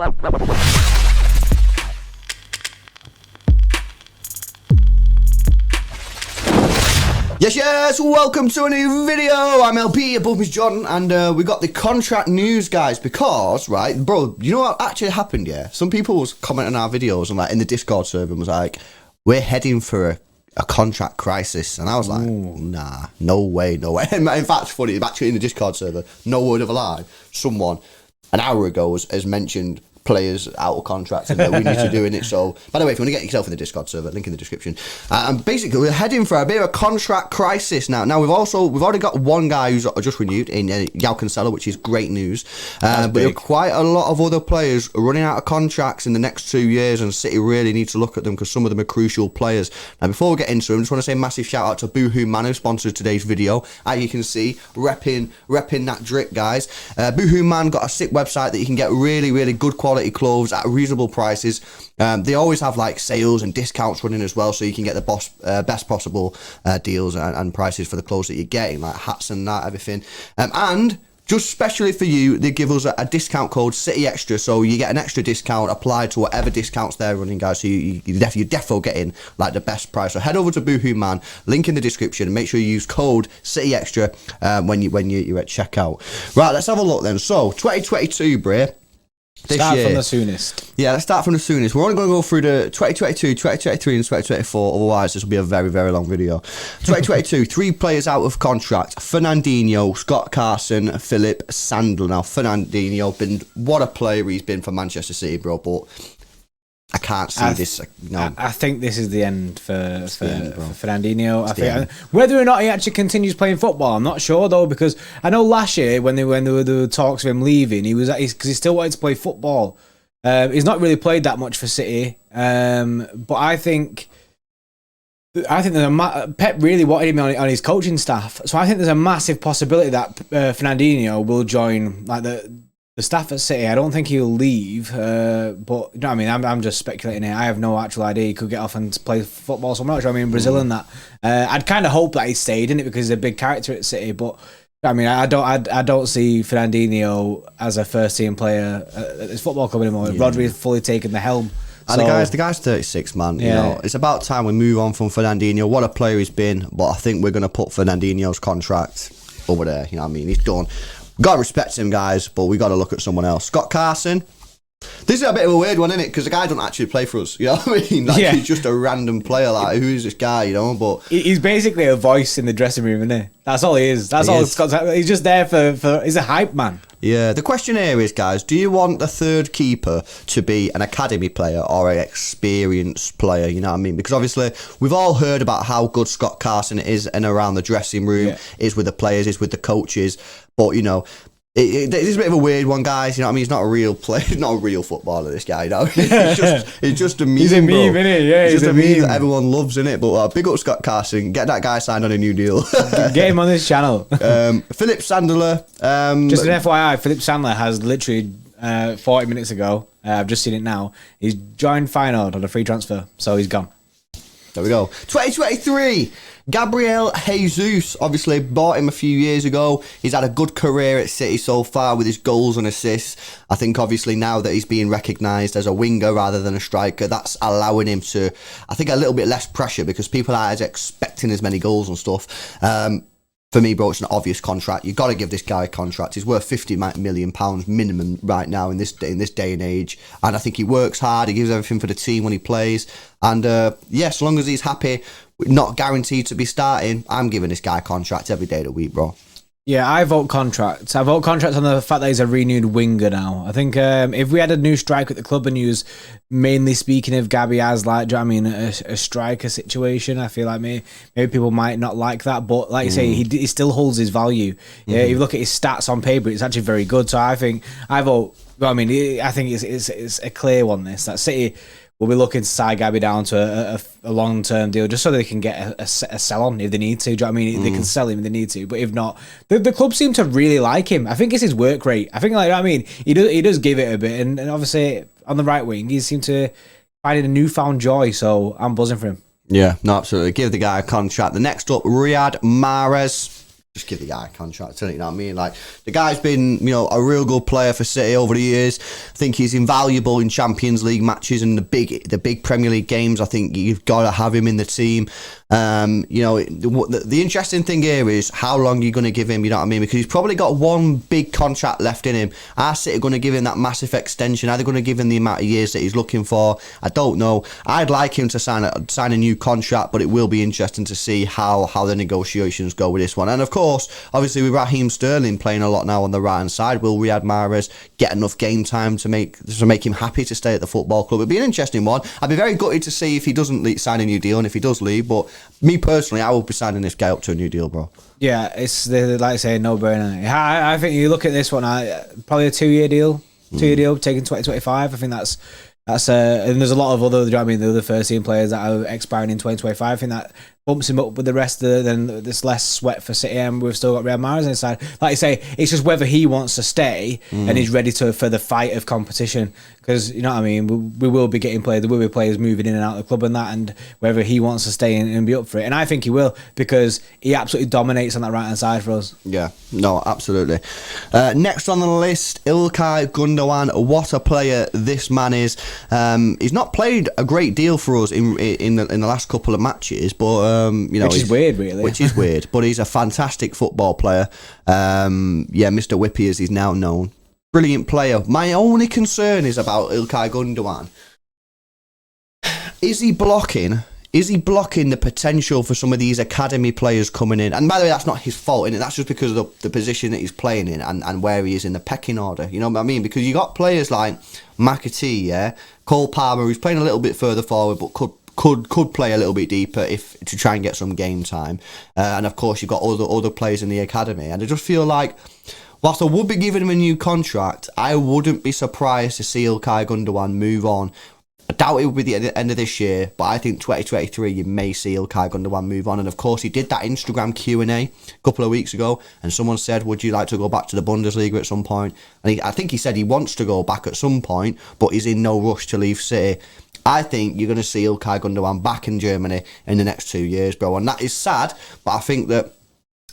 Yes, welcome to a new video. I'm LP, above me's John, and we got the contract news, guys, because, right, bro, you know what actually happened, yeah? Some people was commenting on our videos and, like, in the Discord server and was like, we're heading for a contract crisis, and I was like, nah, no way. In fact, it's funny, actually in the Discord server, no word of a lie, someone an hour ago has mentioned players out of contract and that we need to do in it. So, by the way, if you want to get yourself in the Discord server, link in the description. And basically, we're heading for a bit of a contract crisis now. Now, we've already got one guy who's just renewed in João Cancelo, which is great news. But there are quite a lot of other players running out of contracts in the next 2 years, and City really needs to look at them because some of them are crucial players. Now, before we get into them, I just want to say a massive shout out to Boohoo Man, who sponsored today's video. As you can see, repping that drip, guys. Boohoo Man got a sick website that you can get really, really good quality clothes at reasonable prices. They always have like sales and discounts running as well, so you can get the best possible deals and prices for the clothes that you're getting, like hats and that, everything. And just specially for you, they give us a discount code City Extra, so you get an extra discount applied to whatever discounts they're running, guys. So you're definitely getting like the best price. So head over to Boohoo Man, link in the description, and make sure you use code City Extra when you're at checkout. Right, let's have a look then. So 2022, Bray. Start from the soonest. Yeah, let's start from the soonest. We're only going to go through the 2022, 2023 and 2024. Otherwise, this will be a very, very long video. 2022, 3 players out of contract. Fernandinho, Scott Carson, Philip Sandler. Now, Fernandinho, what a player he's been for Manchester City, bro. But I can't see this. No. I think this is the end for Fernandinho. I think whether or not he actually continues playing football, I'm not sure though, because I know last year when there were the talks of him leaving, because he still wanted to play football. He's not really played that much for City, but I think Pep really wanted him on his coaching staff, so I think there's a massive possibility that Fernandinho will join like the staff at City. I don't think he'll leave, but you know what I mean, I'm just speculating here. I have no actual idea. He could get off and play football, so I'm not sure. I mean, Brazil and that. I'd kind of hope that he stayed in it because he's a big character at City, but I mean, I don't see Fernandinho as a first team player at this football club anymore. Yeah. Rodri's fully taken the helm. So, the guy's 36, man. Yeah. You know, it's about time we move on from Fernandinho. What a player he's been, but I think we're going to put Fernandinho's contract over there. You know what I mean? He's done. Got to respect him, guys, but we got to look at someone else. Scott Carson. This is a bit of a weird one, isn't it? Because the guy doesn't actually play for us. You know what I mean? Like, he's just a random player. Like, who is this guy? You know, but he's basically a voice in the dressing room, isn't he? That's all he is. That's all Scott's. He's just there for. He's a hype man. Yeah. The question here is, guys, do you want the third keeper to be an academy player or an experienced player? You know what I mean? Because obviously we've all heard about how good Scott Carson is and around the dressing room, is with the players, is with the coaches. But you know, it's a bit of a weird one, guys. You know what I mean? He's not a real player. He's not a real footballer, this guy, you know? It's just a meme, he's a meme, bro. Innit? Yeah, he's just a meme that everyone loves, innit? But big up Scott Carson. Get that guy signed on a new deal. Get him on this channel. Philip Sandler. Just an FYI, Philip Sandler has literally 40 minutes ago, I've just seen it now, he's joined Feyenoord on a free transfer, so he's gone. There we go. 2023. Gabriel Jesus, obviously bought him a few years ago. He's had a good career at City so far with his goals and assists. I think obviously now that he's being recognised as a winger rather than a striker, that's allowing him to, I think, a little bit less pressure because people aren't expecting as many goals and stuff. For me, bro, it's an obvious contract. You've got to give this guy a contract. He's worth £50 million minimum right now in this day and age. And I think he works hard. He gives everything for the team when he plays. And as long as he's happy, not guaranteed to be starting, I'm giving this guy a contract every day of the week, bro. Yeah, I vote contracts. I vote contracts on the fact that he's a renewed winger now. I think if we had a new striker at the club and he was mainly speaking of Gabby as like, do you know what I mean, a striker situation, I feel like maybe people might not like that. But like you say, he still holds his value. Yeah, if you look at his stats on paper, it's actually very good. So I think I vote. Well, I mean, I think it's a clear one. That City will be looking to tie Gabby down to a long-term deal just so they can get a sell-on if they need to. Do you know what I mean? They can sell him if they need to. But if not, the club seem to really like him. I think it's his work rate. I think, like, you know what I mean, he does give it a bit. And obviously, on the right wing, he seems to find a newfound joy. So I'm buzzing for him. Yeah, no, absolutely. Give the guy a contract. The next up, Riyad Mahrez. just give the guy a contract, you know what I mean? Like, the guy's been, you know, a real good player for City over the years. I think he's invaluable in Champions League matches and the big Premier League games. I think you've got to have him in the team. You know, the interesting thing here is how long you're going to give him, you know what I mean? Because he's probably got one big contract left in him. Are City going to give him that massive extension? Are they going to give him the amount of years that he's looking for? I don't know. I'd like him to sign a new contract, but it will be interesting to see how the negotiations go with this one. And of course, obviously with Raheem Sterling playing a lot now on the right hand side, will Riyad Mahrez get enough game time to make him happy to stay at the football club? It'd be an interesting one. I'd be very gutted to see if he doesn't sign a new deal, and if he does leave. But me personally, I will be signing this guy up to a new deal, bro. Yeah, it's like I say, no brainer. I think you look at this one, probably a 2-year deal, taking 2025. I think that's and there's a lot of other, you know what I mean, the other first team players that are expiring in 2025. I think that bumps him up with the rest of then there's less sweat for City, and we've still got Riyad Mahrez inside. Like I say, it's just whether he wants to stay and he's ready for the fight of competition, because you know what I mean, we will be getting players, there will be players moving in and out of the club and that, and whether he wants to stay and be up for it. And I think he will, because he absolutely dominates on that right hand side for us. Yeah, no, absolutely. Next on the list, Ilkay Gundogan. What a player this man is. He's not played a great deal for us in the last couple of matches, but you know, which is weird, really. Which is weird, but he's a fantastic football player. Yeah, Mr. Whippy, as he's now known. Brilliant player. My only concern is about Ilkay Gundogan. Is he blocking the potential for some of these academy players coming in? And by the way, that's not his fault, innit? That's just because of the position that he's playing in and where he is in the pecking order. You know what I mean? Because you got players like McAtee, yeah, Cole Palmer, who's playing a little bit further forward, but could play a little bit deeper to try and get some game time. And of course, you've got other players in the academy. And I just feel like, whilst I would be giving him a new contract, I wouldn't be surprised to see Ilkay Gundogan move on. I doubt it will be the end of this year, but I think 2023 you may see Ilkay Gundogan move on. And of course, he did that Instagram Q&A a couple of weeks ago, and someone said, would you like to go back to the Bundesliga at some point? And I think he said he wants to go back at some point, but he's in no rush to leave City. I think you're going to see Ilkay Gundogan back in Germany in the next 2 years, bro. And that is sad, but I think that,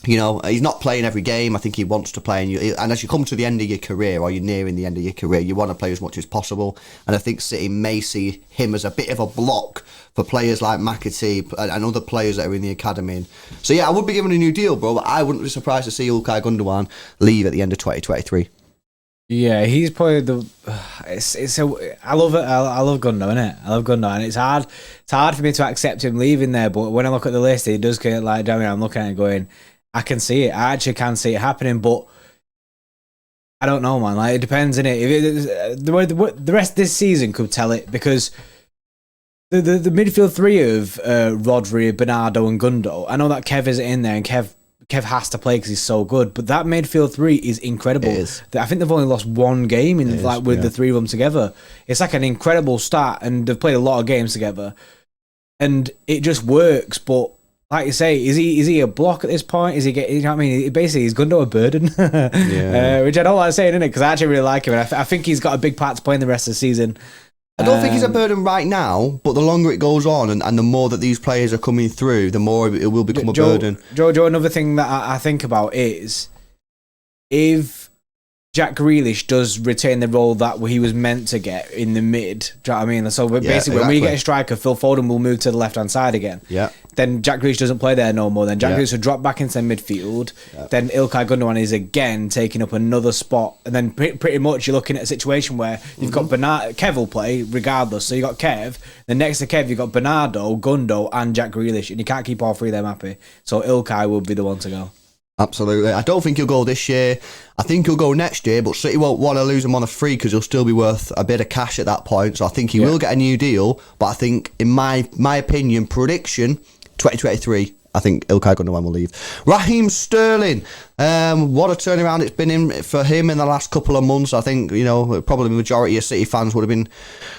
you know, he's not playing every game. I think he wants to play. And as you come to the end of your career, or you're nearing the end of your career, you want to play as much as possible. And I think City may see him as a bit of a block for players like McAtee and other players that are in the academy. So, yeah, I would be giving a new deal, bro, but I wouldn't be surprised to see Ilkay Gundogan leave at the end of 2023. Yeah, he's probably I love it. I love Gundogan, innit? I love Gundogan. It's hard for me to accept him leaving there, but when I look at the list, he does get like, I mean, I'm looking at it going, I can see it. I actually can see it happening, but I don't know, man. Like, it depends, innit? The rest of this season could tell it, because the midfield three of Rodri, Bernardo, and Gundo. I know that Kev isn't in there, and Kev has to play because he's so good, but that midfield three is incredible. It is. I think they've only lost one game in the three of them together. It's like an incredible start, and they've played a lot of games together, and it just works. But like you say, is he a block at this point? Is he getting? You know what I mean? Basically, he's Gundo a burden, which I don't like saying, innit? Because I actually really like him, and I think he's got a big part to play in the rest of the season. I don't think he's a burden right now, but the longer it goes on and the more that these players are coming through, the more it will become a burden. Joe, another thing that I think about is, if Jack Grealish does retain the role that he was meant to get in the mid, do you know what I mean? So basically, when we get a striker, Phil Foden will move to the left-hand side again. Yeah. Then Jack Grealish doesn't play there no more. Then Jack Grealish will drop back into midfield. Yeah. Then Ilkay Gundogan is again taking up another spot. And then pretty much you're looking at a situation where you've got Bernardo. Kev will play regardless. So you got Kev. Then next to Kev, you've got Bernardo, Gundo, and Jack Grealish. And you can't keep all three of them happy. So Ilkay will be the one to go. Absolutely. I don't think he'll go this year. I think he'll go next year, but City won't want to lose him on a free because he'll still be worth a bit of cash at that point. So I think he will get a new deal. But I think, in my opinion, prediction, 2023, I think Ilkay Gundogan will leave. Raheem Sterling, what a turnaround it's been in for him in the last couple of months. I think, you know, probably the majority of City fans would have been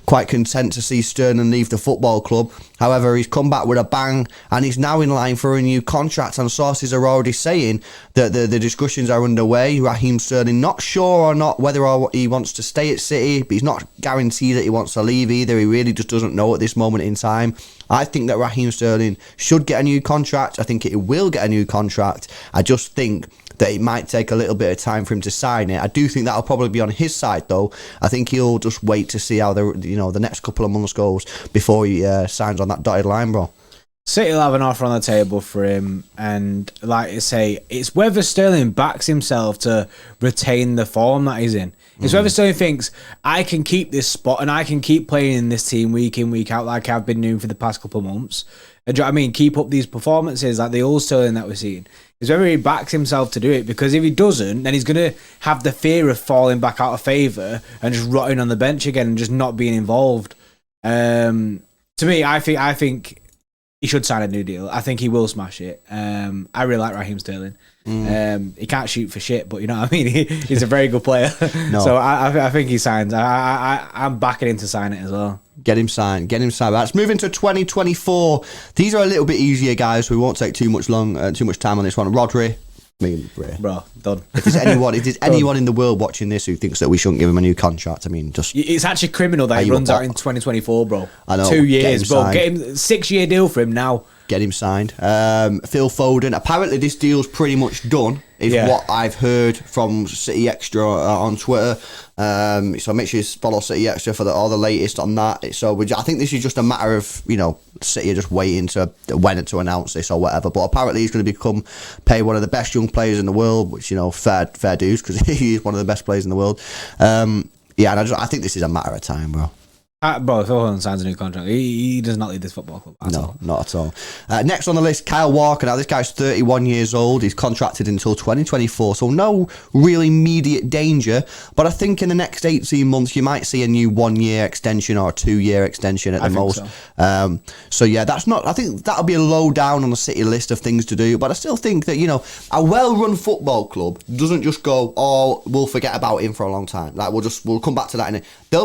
quite content to see Sterling leave the football club. However, he's come back with a bang, and he's now in line for a new contract, and sources are already saying that the discussions are underway. Raheem Sterling, not sure or not whether he wants to stay at City, but he's not guaranteed that he wants to leave either. He really just doesn't know at this moment in time. I think that Raheem Sterling should get a new contract. contract. I think he will get a new contract. I just think that it might take a little bit of time for him to sign it. I do think that'll probably be on his side, though. I think he'll just wait to see how the next couple of months goes before he signs on that dotted line, bro. City will have an offer on the table for him, and like I say, it's whether Sterling backs himself to retain the form that he's in. It's whether Sterling thinks, I can keep this spot and I can keep playing in this team week in, week out like I've been doing for the past couple of months. And do you know what I mean? Keep up these performances like the old Sterling that we're seeing. It's whether he backs himself to do it, because if he doesn't, then he's going to have the fear of falling back out of favour and just rotting on the bench again and just not being involved. To me, I think he should sign a new deal. I think he will smash it. I really like Raheem Sterling. He can't shoot for shit, but you know what I mean? He's a very good player. No. So I think he signs. I'm backing him to sign it as well. Get him signed. Let's move into 2024. These are a little bit easier, guys. We won't take too much time on this one. Rodri. Bro, done. If there's anyone in the world watching this who thinks that we shouldn't give him a new contract, I mean, just... It's actually criminal that he runs out in 2024, bro. I know. 2 years, bro. Get him 6-year deal for him now. Get him signed. Phil Foden. Apparently, this deal's pretty much done, is what I've heard from City Extra on Twitter. So make sure you follow City Extra for all the latest on that. So I think this is just a matter of, City are just waiting to when to announce this or whatever. But apparently, he's going to become paid one of the best young players in the world, which, fair dues, because he is one of the best players in the world. And I think this is a matter of time, bro. Bro, if Phil Foden signs a new contract, he does not lead this football club at all. Not at all. Next on the list, Kyle Walker. Now, this guy's 31 years old. He's contracted until 2024, so no real immediate danger. But I think in the next 18 months, you might see a new 1-year extension or a 2-year extension at the most. So yeah, that's not... I think that'll be a low down on the City list of things to do. But I still think that, a well-run football club doesn't just go, oh, we'll forget about him for a long time. Like, we'll come back to that in it. They'll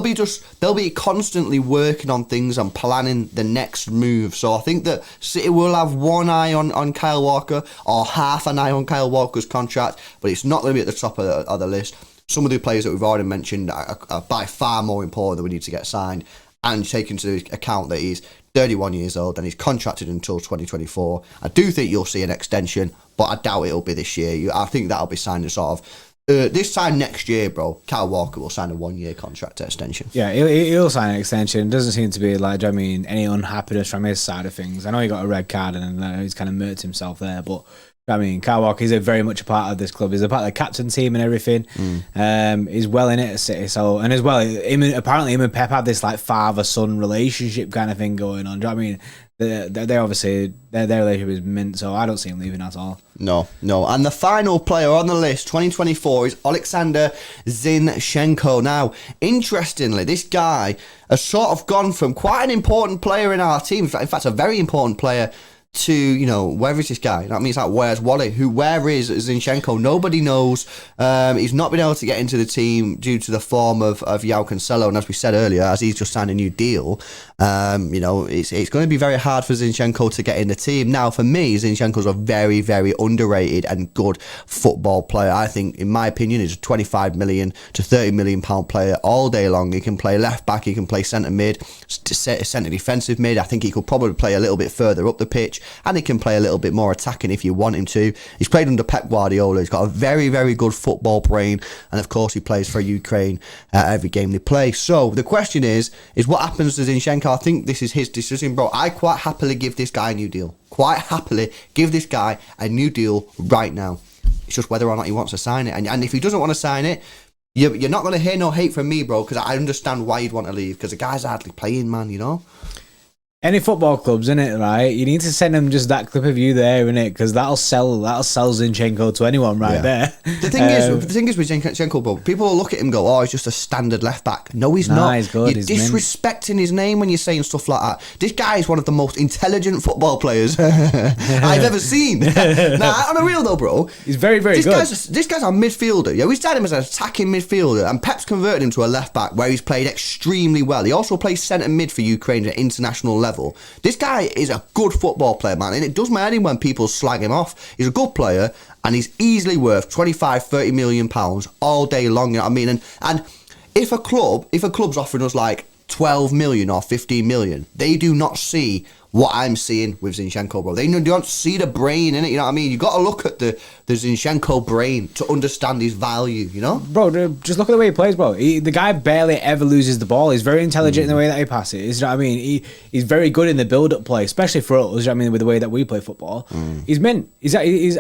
be constantly working on things and planning the next move. So I think that City will have one eye on Kyle Walker, or half an eye on Kyle Walker's contract, but it's not going to be at the top of the list. Some of the players that we've already mentioned are by far more important that we need to get signed, and take into account that he's 31 years old and he's contracted until 2024. I do think you'll see an extension, but I doubt it'll be this year. I think that'll be signed as sort of this time next year, bro. Kyle Walker will sign a 1-year contract extension. Yeah, he'll sign an extension. Doesn't seem to be any unhappiness from his side of things. I know he got a red card and he's kind of murked himself there, but Kyle Walker is very much a part of this club. He's a part of the captain team and everything. He's well in it at City. So, and as well, apparently him and Pep have this like father-son relationship kind of thing going on. Do you know what I mean? They obviously their relationship is mint, so I don't see him leaving at all. No. And the final player on the list, 2024, is Alexander Zinchenko. Now, interestingly, this guy has sort of gone from quite an important player in our team, in fact, a very important player, to, where is this guy? That means like, where's Wally? Where is Zinchenko? Nobody knows. He's not been able to get into the team due to the form of João Cancelo, and as we said earlier, as he's just signed a new deal, it's going to be very hard for Zinchenko to get in the team. Now, for me, Zinchenko's a very, very underrated and good football player. I think, in my opinion, he's a 25 million to 30 million pound player all day long. He can play left back, he can play centre mid, centre defensive mid. I think he could probably play a little bit further up the pitch, and he can play a little bit more attacking if you want him to. He's played under Pep Guardiola. He's got a very, very good football brain, and of course he plays for Ukraine every game they play. So the question is what happens to Zinchenko? I think this is his decision, bro. I quite happily give this guy a new deal. Quite happily give this guy a new deal right now. It's just whether or not he wants to sign it. And if he doesn't want to sign it, you're not going to hear no hate from me, bro, because I understand why you'd want to leave, because the guy's hardly playing, man, Any football clubs, innit, right? You need to send them just that clip of you there, innit? Because that'll sell Zinchenko to anyone there. The thing is with Zinchenko, bro, people will look at him and go, oh, he's just a standard left back. No, he's not. He's good. You're disrespecting his name when you're saying stuff like that. This guy is one of the most intelligent football players I've ever seen. Now, on a real though, bro, he's very, very good. This guy's a midfielder. Yeah, we started him as an attacking midfielder, and Pep's converted him to a left back where he's played extremely well. He also plays centre mid for Ukraine at international level. This guy is a good football player, man, and it does matter when people slag him off. He's a good player, and he's easily worth 25-30 million pounds all day long. You know what I mean? And if a club's offering us like 12 million or 15 million, they do not see what I'm seeing with Zinchenko, bro. They don't see the brain in it, you know what I mean? You got to look at the Zinchenko brain to understand his value, you know? Bro, just look at the way he plays, bro. The guy barely ever loses the ball. He's very intelligent in the way that he passes. You know what I mean? He's very good in the build-up play, especially for us, you know what I mean, with the way that we play football. He's mint. He's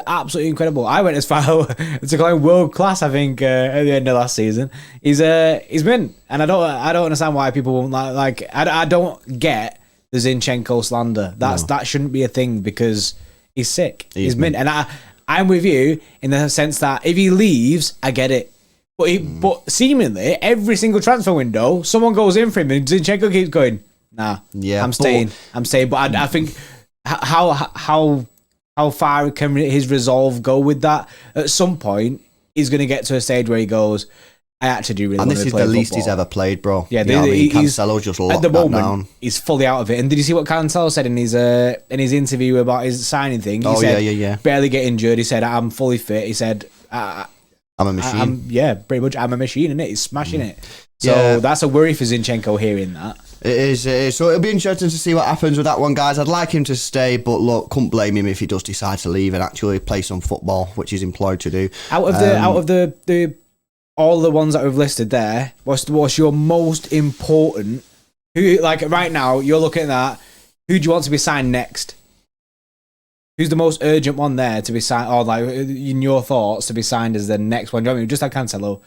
absolutely incredible. I went as far to call him world-class, I think, at the end of last season. He's mint. And I don't understand why people won't like I don't get the Zinchenko slander. That shouldn't be a thing because he's sick. He's mint. And I'm with you in the sense that if he leaves, I get it. But seemingly every single transfer window, someone goes in for him and Zinchenko keeps going, nah, I'm staying. But I think how far can his resolve go with that? At some point, he's going to get to a stage where he goes, I actually do really want to play football. And this is the least he's ever played, bro. Yeah, Cancelo just locked that down. He's fully out of it. And did you see what Cancelo said in his interview about his signing thing? He said, barely get injured. He said, I'm fully fit. He said, I'm a machine. Pretty much. I'm a machine, innit? He's smashing it. So that's a worry for Zinchenko hearing that. It is. So it'll be interesting to see what happens with that one, guys. I'd like him to stay, but look, couldn't blame him if he does decide to leave and actually play some football, which he's employed to do. Out of the all the ones that we've listed there, what's your most important? Who, like right now, you're looking at that. Who do you want to be signed next? Who's the most urgent one there to be signed, or like in your thoughts to be signed as the next one? Do you know what I mean? Just like Cancelo,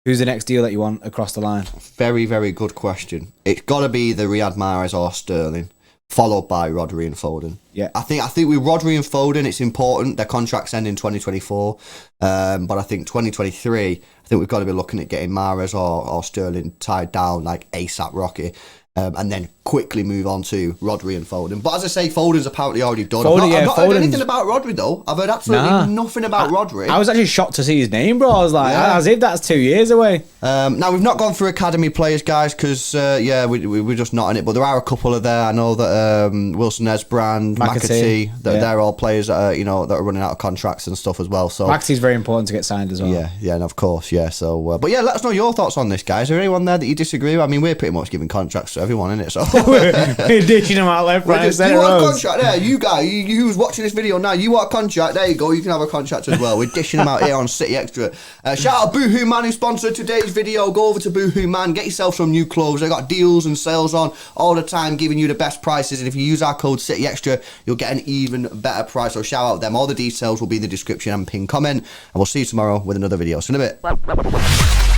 who's the next deal that you want across the line? Very, very good question. It's got to be the Riyad Mahrez or Sterling, followed by Rodri and Foden. Yeah, I think with Rodri and Foden, it's important. Their contracts end in 2024, but I think 2023. I think we've got to be looking at getting Mahrez or Sterling tied down like ASAP Rocky. And then quickly move on to Rodri and Foden. But as I say, Foden's apparently already done. I've not heard anything about Rodri, though. I've heard absolutely nothing about Rodri. I was actually shocked to see his name, bro. I was like, as if that's 2 years away. Now, we've not gone through academy players, guys, because, we're just not in it. But there are a couple of there. I know that Wilson Esbrand, McAtee, they're all players that are, that are running out of contracts and stuff as well. So McAtee's very important to get signed as well. Yeah, and of course, yeah. So, but yeah, let us know your thoughts on this, guys. Is there anyone there that you disagree with? I mean, we're pretty much giving contracts to everyone, innit? So we're dishing them out left, right, center. You want a contract there? You guys, you who's watching this video now, you want a contract? There you go. You can have a contract as well. We're dishing them out here on City Extra. Shout out Boohoo Man who sponsored today's video. Go over to Boohoo Man, get yourself some new clothes. They got deals and sales on all the time, giving you the best prices. And if you use our code City Extra, you'll get an even better price. So shout out them. All the details will be in the description and pinned comment. And we'll see you tomorrow with another video. See you in a bit.